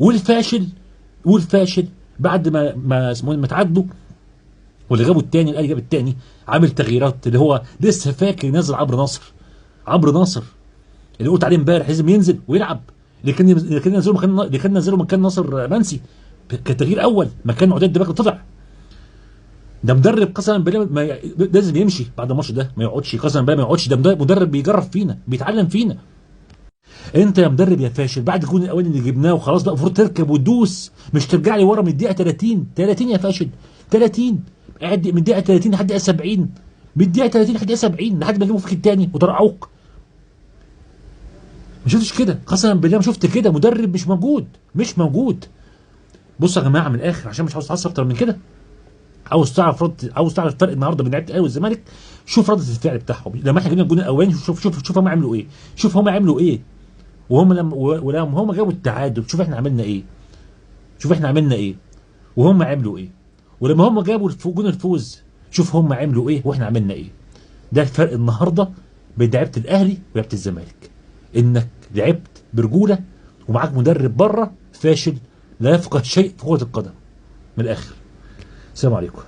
والفاشل والفاشل بعد ما اسمه ما تعادلوا، واللي جابوا الثاني الاهلي جاب الثاني، عامل تغييرات اللي هو لسه فاكر ينزل عمرو ناصر اللي قلت عليه امبارح لازم ينزل ويلعب، اللي كان نزله مكان ناصر منسي كتغيير اول مكان عداد دباغ طلع. ده مدرب قسما بالله لازم يمشي بعد الماتش ده، ما يقعدش قسما بالله ما يقعدش، ده مدرب بيجرب فينا بيتعلم فينا. انت يا مدرب يا فاشل بعد الجون الاولاني اللي جبناه وخلاص بقى المفروض تركب وتدوس، مش ترجع لي ورا من الدقيقه 30 يا فاشل. 30 قاعد من الدقيقه 30 لحد الدقيقه 70، من الدقيقه 30 لحد الدقيقه 70 لحد ما يجيبوا فيك الثاني وترعوك. ما شفتش كده قسما بالله، ما شفت كده مدرب مش موجود. بصوا يا جماعه من الاخر عشان مش عاوز اتعصب اكتر من كده، عاوز تعرف الفرق النهارده بين لعيبه الاهلي والزمالك، شوف رده الفعل بتاعهم لما احنا جبنا الجون الاولاني. شوف هم عملوا ايه، شوف هم عملوا ايه، ولما هم جابوا التعادل شوف احنا عملنا ايه، وهم عملوا ايه، ولما هم جابوا جون الفوز شوف هم عملوا ايه واحنا عملنا ايه. ده الفرق النهارده بين لعيبه الاهلي ولعيبه الزمالك، انك لعبت برجوله ومعاك مدرب بره فاشل لا يفقه شيء في كره القدم. من الاخر السلام عليكم.